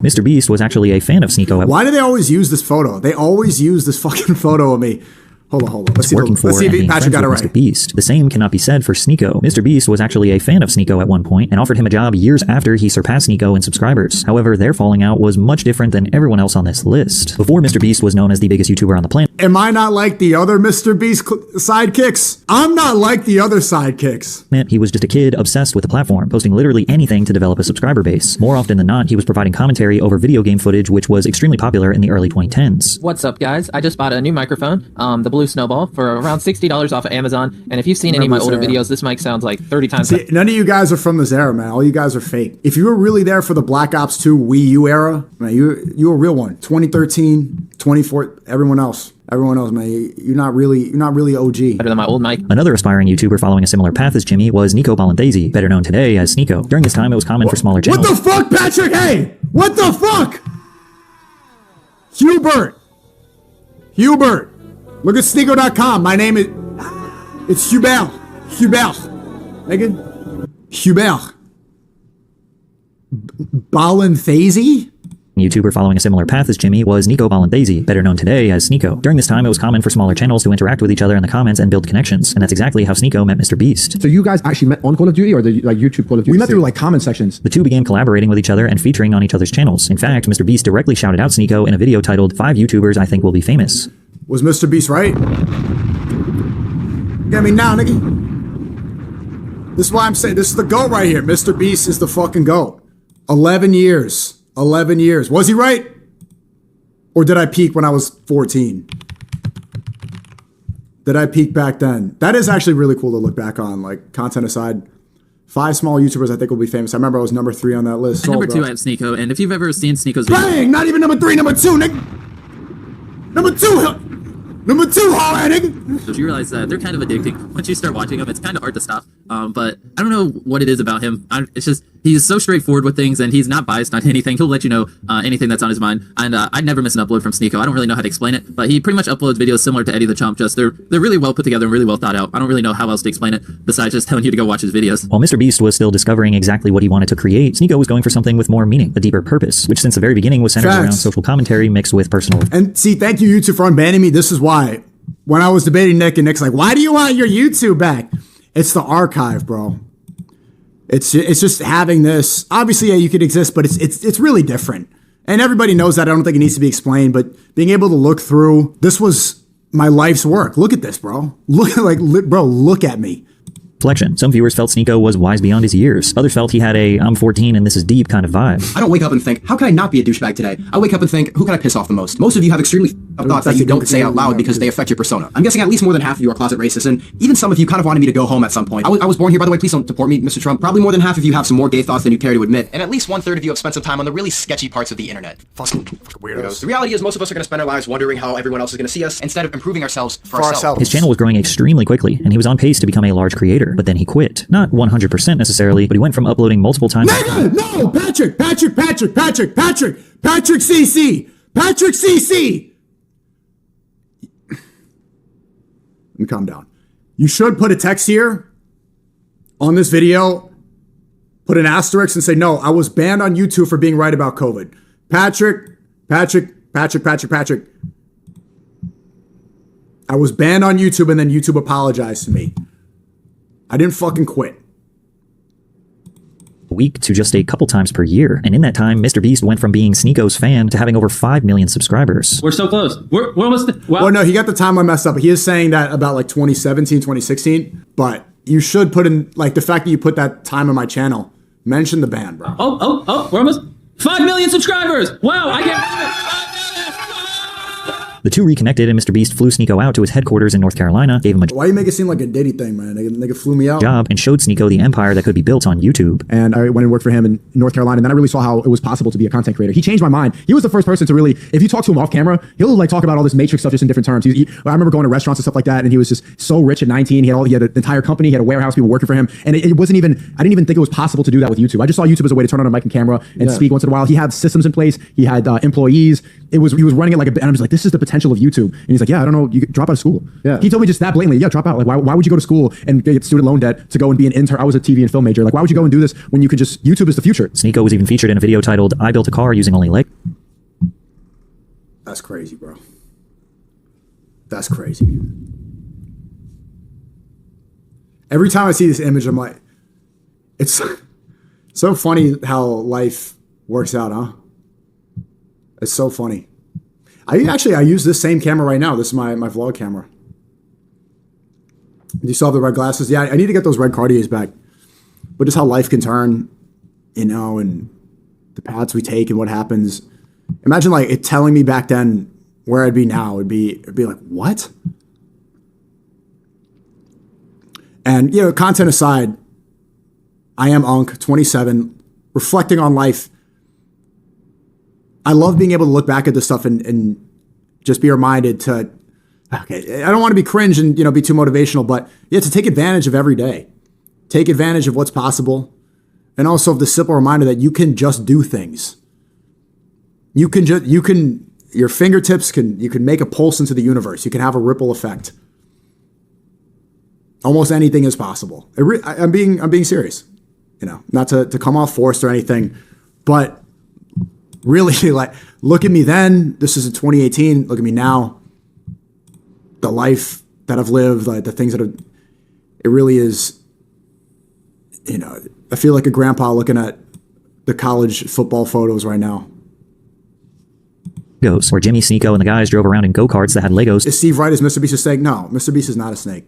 MrBeast was actually a fan of Sneako. Why do they always use this photo? They always use this fucking photo of me. Hold on. Let's see if Patrick got it right. MrBeast. The same cannot be said for Sneako. MrBeast was actually a fan of Sneako at one point and offered him a job years after he surpassed Sneako in subscribers. However, their falling out was much different than everyone else on this list. Before MrBeast was known as the biggest YouTuber on the planet. Am I not like the other MrBeast sidekicks? I'm not like the other sidekicks. He was just a kid obsessed with the platform, posting literally anything to develop a subscriber base. More often than not, he was providing commentary over video game footage, which was extremely popular in the early 2010s. What's up, guys? I just bought a new microphone, the Blue Snowball, for around $60 off of Amazon. And if you've seen any of my older videos, this mic sounds like 30 times. See, none of you guys are from this era, man. All you guys are fake. If you were really there for the Black Ops 2 Wii U era, man, you're a real one. 2013, 24, everyone else, man. You're not really OG. Better than my old mic. Another aspiring YouTuber following a similar path as Jimmy was Nico Balanthese, better known today as Sneako. During this time, it was common for smaller channels. What the fuck, Patrick? Hey, what the fuck? Hubert. Look at Sneako.com. My name it's Hubert. Nigga. Hubert. Balanthese? YouTuber following a similar path as Jimmy was Nico Balanthese, better known today as Sneako. During this time, it was common for smaller channels to interact with each other in the comments and build connections, and that's exactly how Sneako met MrBeast. So you guys actually met on Call of Duty or the YouTube Call of Duty? We met through like comment sections. The two began collaborating with each other and featuring on each other's channels. In fact, MrBeast directly shouted out Sneako in a video titled 5 YouTubers I Think Will Be Famous. Was MrBeast right? Get me now, nigga. This is why I'm saying this is the GOAT right here. MrBeast is the fucking GOAT. 11 years. 11 years. Was he right? Or did I peak when I was 14? Did I peak back then? That is actually really cool to look back on, like content aside. 5 small YouTubers I think will be famous. I remember I was number 3 on that list. Number 2 I have Sneako, and if you've ever seen Sneako's bang! Not even number 3, number 2, nigga! Number 2! Number 2, hard nigga! You realize that they're kind of addicting. Once you start watching them, it's kind of hard to stop. But I don't know what it is about him. It's just, he's so straightforward with things, and he's not biased on anything. He'll let you know anything that's on his mind. And I'd never miss an upload from Sneako. I don't really know how to explain it, but he pretty much uploads videos similar to Eddie the Chump. Just they're really well put together and really well thought out. I don't really know how else to explain it besides just telling you to go watch his videos. While MrBeast was still discovering exactly what he wanted to create, Sneako was going for something with more meaning, a deeper purpose, which since the very beginning was centered around social commentary mixed with personal. And see, thank you YouTube for unbanning me. This is why. When I was debating Nick and Nick's like, why do you want your YouTube back? It's the archive, bro. It's just having this. Obviously, yeah, you could exist, but it's really different. And everybody knows that. I don't think it needs to be explained, but being able to look through, this was my life's work. Look at this, bro. Look at me. Reflection. Some viewers felt Sneako was wise beyond his years. Others felt he had a I'm 14 and this is deep kind of vibe. I don't wake up and think, how can I not be a douchebag today? I wake up and think, who can I piss off the most? Most of you have extremely thoughts that you don't say out loud because they affect your persona. I'm guessing at least more than half of you are closet racist, and even some of you kind of wanted me to go home at some point. I was born here, by the way, please don't deport me, Mr. Trump. Probably more than half of you have some more gay thoughts than you care to admit, and at least 1/3 of you have spent some time on the really sketchy parts of the internet. Fucking weirdos. The reality is most of us are going to spend our lives wondering how everyone else is going to see us instead of improving ourselves for ourselves. His channel was growing extremely quickly, and he was on pace to become a large creator, but then he quit. Not 100% necessarily, but he went from uploading multiple times. No, PatrickCC. Let me calm down. You should put a text here on this video, put an asterisk and say, no, I was banned on YouTube for being right about COVID. Patrick. I was banned on YouTube and then YouTube apologized to me. I didn't fucking quit. A week to just a couple times per year, and in that time, MrBeast went from being Sneako's fan to having over 5 million subscribers. We're so close. We're almost. Wow. Well, no, he got the timeline messed up. He is saying that about like 2017, 2016, but you should put in like the fact that you put that time on my channel. Mention the ban, bro. Oh, we're almost 5 million subscribers. Wow, I can't believe it. The two reconnected, and MrBeast flew Sneako out to his headquarters in North Carolina, gave him a Why you make it seem like a Diddy thing, man? Nigga flew me out. Job, and showed Sneako the empire that could be built on YouTube. And I went and worked for him in North Carolina, and then I really saw how it was possible to be a content creator. He changed my mind. He was the first person to really, if you talk to him off camera, he'll like talk about all this Matrix stuff just in different terms. I remember going to restaurants and stuff like that, and he was just so rich at 19. He had an entire company, he had a warehouse, people working for him, and it wasn't even, I didn't even think it was possible to do that with YouTube. I just saw YouTube as a way to turn on a mic and camera and speak once in a while. He had systems in place, he had employees, he was running it like and I'm just like, this is the potential of YouTube. And he's like, yeah, I don't know, you drop out of school. Yeah. He told me just that blatantly, yeah, drop out. Like, why would you go to school and get student loan debt to go and be an intern? I was a TV and film major. Like, why would you go and do this when you could just, YouTube is the future. Sneako was even featured in a video titled, I built a car using only Lego. That's crazy, bro. That's crazy. Every time I see this image, I'm like, it's so funny how life works out, huh? It's so funny. I use this same camera right now. This is my vlog camera. Do you still have the red glasses? Yeah, I need to get those red Cartiers back. But just how life can turn, you know, and the paths we take and what happens. Imagine like it telling me back then where I'd be now. It'd be like, what? And, you know, content aside, I am Unk, 27, reflecting on life. I love being able to look back at this stuff and just be reminded to, okay, I don't want to be cringe and, you know, be too motivational, but yeah, to take advantage of every day. Take advantage of what's possible. And also of the simple reminder that you can just do things. You can, your fingertips you can make a pulse into the universe. You can have a ripple effect. Almost anything is possible. I'm being serious, you know, not to come off forced or anything, but really, like, look at me then. This is in 2018. Look at me now. The life that I've lived, like the things that it really is, you know, I feel like a grandpa looking at the college football photos right now. Legos, where Jimmy, Sneako, and the guys drove around in go-karts that had Legos. Is Steve right? Is MrBeast a snake? No, MrBeast is not a snake.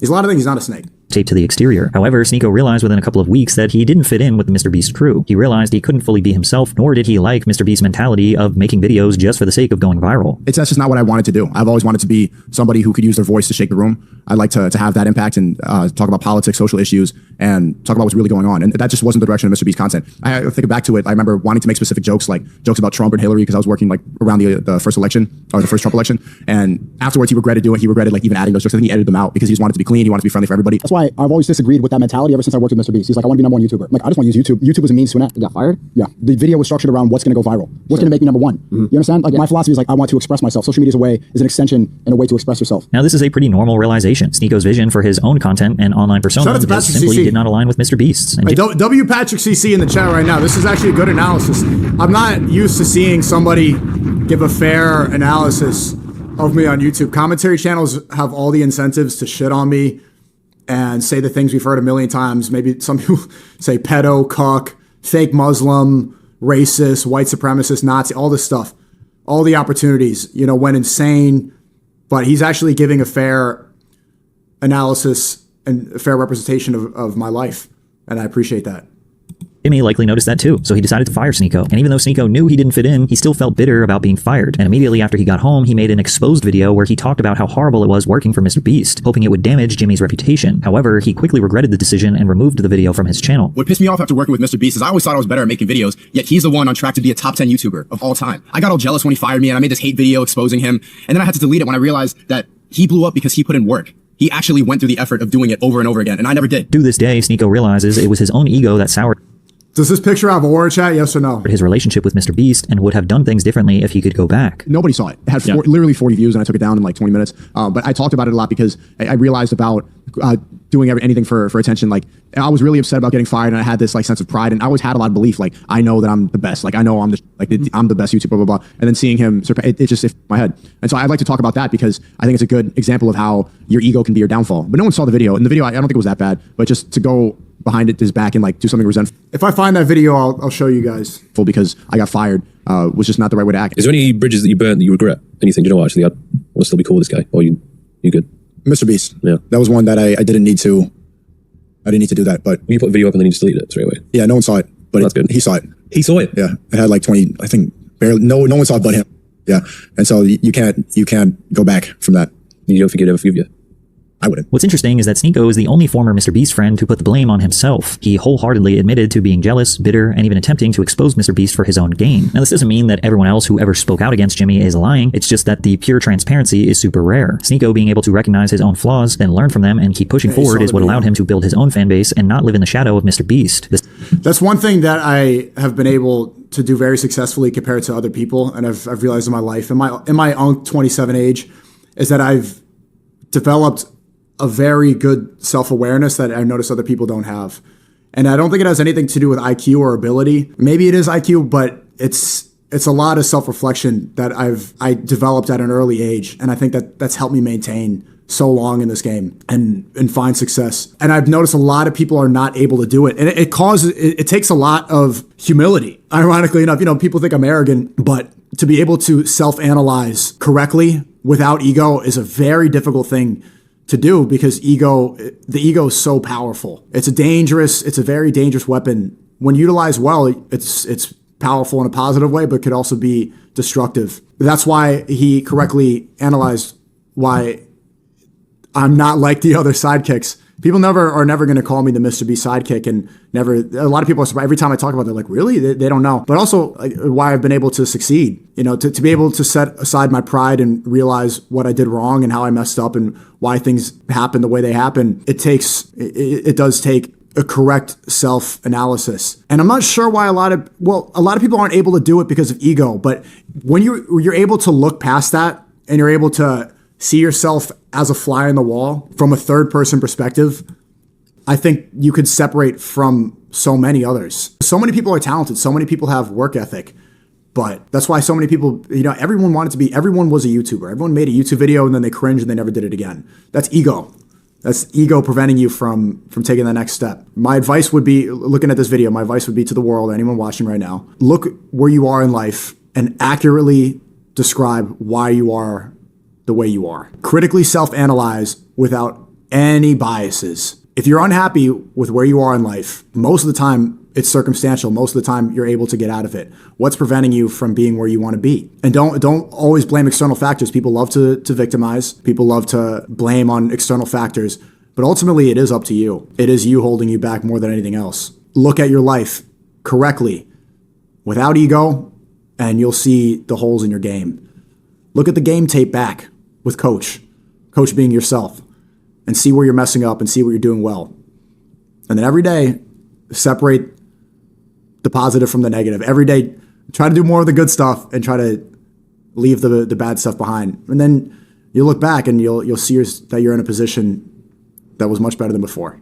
He's a lot of things. He's not a snake. Taped to the exterior. However, Sneako realized within a couple of weeks that he didn't fit in with the MrBeast crew. He realized he couldn't fully be himself, nor did he like MrBeast's mentality of making videos just for the sake of going viral. That's just not what I wanted to do. I've always wanted to be somebody who could use their voice to shake the room. I'd like to have that impact and talk about politics, social issues, and talk about what's really going on. And that just wasn't the direction of MrBeast content. I think back to it. I remember wanting to make specific jokes, like jokes about Trump and Hillary, because I was working like around the first election, or the first Trump election. And afterwards, he regretted doing it. He regretted like even adding those jokes. I think he edited them out because he just wanted to be clean. He wanted to be friendly for everybody. That's why I've always disagreed with that mentality ever since I worked with MrBeast. He's like, I want to be #1 YouTuber. I'm like, I just want to use YouTube. YouTube was a means to an end. You got fired? Yeah. The video was structured around what's going to go viral. What's going to make me #1. You understand? Like, my philosophy is like, I want to express myself. Social media is an extension and a way to express yourself. Now, this is a pretty normal realization. Sneako's vision for his own content and online persona just simply did not align with MrBeast's. Hey, W PatrickCC in the chat right now. This is actually a good analysis. I'm not used to seeing somebody give a fair analysis of me on YouTube. Commentary channels have all the incentives to shit on me and say the things we've heard a million times. Maybe some people say pedo, cuck, fake Muslim, racist, white supremacist, Nazi, all this stuff. All the opportunities, you know, went insane. But he's actually giving a fair analysis and a fair representation of my life. And I appreciate that. Jimmy likely noticed that too, so he decided to fire Sneako. And even though Sneako knew he didn't fit in, he still felt bitter about being fired. And immediately after he got home, he made an exposed video where he talked about how horrible it was working for MrBeast, hoping it would damage Jimmy's reputation. However, he quickly regretted the decision and removed the video from his channel. What pissed me off after working with MrBeast is I always thought I was better at making videos, yet he's the one on track to be a top 10 YouTuber of all time. I got all jealous when he fired me and I made this hate video exposing him, and then I had to delete it when I realized that he blew up because he put in work. He actually went through the effort of doing it over and over again, and I never did. To this day, Sneako realizes it was his own ego that soured Does this picture have a war chat? Yes or no? his relationship with MrBeast and would have done things differently if he could go back. Nobody saw it. It had literally 40 views, and I took it down in like 20 minutes. But I talked about it a lot because I realized about doing anything for attention. Like, I was really upset about getting fired, and I had this like sense of pride, and I always had a lot of belief. Like, I know that I'm the best. Like, I know I'm the best YouTuber, blah, blah, blah. And then seeing him, it just hit my head. And so I'd like to talk about that because I think it's a good example of how your ego can be your downfall. But no one saw the video. And the video, I don't think it was that bad, but just to go behind his back and like do something resentful. If I find that video, I'll show you guys. Because I got fired was just not the right way to act. Is there any bridges that you burnt that you regret? Anything? Do you know what, actually, I want to still be cool with this guy? Or you good? MrBeast. Yeah. That was one that I didn't need to. I didn't need to do that, but You put a video up and then you just delete it straight away. yeah, no one saw it, but That's good. he saw it. He saw it? Yeah, it had like 20. I think barely. No one saw it but him. Yeah, and so you can't go back from that. You don't think he'd ever forgive you? I wouldn't. What's interesting is that Sneako is the only former MrBeast friend who put the blame on himself. He wholeheartedly admitted to being jealous, bitter, and even attempting to expose MrBeast for his own gain. Now, this doesn't mean that everyone else who ever spoke out against Jimmy is lying. It's just that the pure transparency is super rare. Sneako being able to recognize his own flaws, then learn from them, and keep pushing forward is what allowed him to build his own fan base and not live in the shadow of MrBeast. That's one thing that I have been able to do very successfully compared to other people, and I've realized in my life, in my own 27 age, is that I've developed a very good self-awareness that I notice other people don't have. And I don't think it has anything to do with IQ or ability. Maybe it is IQ, but it's a lot of self-reflection that I developed at an early age. And I think that's helped me maintain so long in this game and find success. And I've noticed a lot of people are not able to do it. And it takes a lot of humility. Ironically enough, people think I'm arrogant, but to be able to self-analyze correctly without ego is a very difficult thing to do, because the ego is so powerful. It's a very dangerous weapon. When utilized well, it's powerful in a positive way, but could also be destructive. That's why he correctly analyzed why I'm not like the other sidekicks. People are never going to call me the MrBeast sidekick, and a lot of people are surprised. Every time I talk about it, they're like, really? They don't know. But also why I've been able to succeed, to be able to set aside my pride and realize what I did wrong and how I messed up and why things happen the way they happen. It does take a correct self-analysis. And I'm not sure why a lot of people aren't able to do it because of ego, but when you're able to look past that and you're able to see yourself as a fly on the wall from a third person perspective, I think you could separate from so many others. So many people are talented. So many people have work ethic, but that's why so many people, everyone was a YouTuber. Everyone made a YouTube video and then they cringed and they never did it again. That's ego. That's ego preventing you from taking the next step. My advice would be, looking at this video, my advice would be to the world, anyone watching right now, look where you are in life and accurately describe why you are the way you are. Critically self-analyze without any biases. If you're unhappy with where you are in life, most of the time it's circumstantial. Most of the time you're able to get out of it. What's preventing you from being where you want to be? And don't always blame external factors. People love to victimize. People love to blame on external factors. But ultimately it is up to you. It is you holding you back more than anything else. Look at your life correctly without ego and you'll see the holes in your game. Look at the game tape back with coach being yourself, and see where you're messing up and see what you're doing well. And then every day, separate the positive from the negative. Every day, try to do more of the good stuff and try to leave the bad stuff behind. And then you'll look back and you'll see that you're in a position that was much better than before.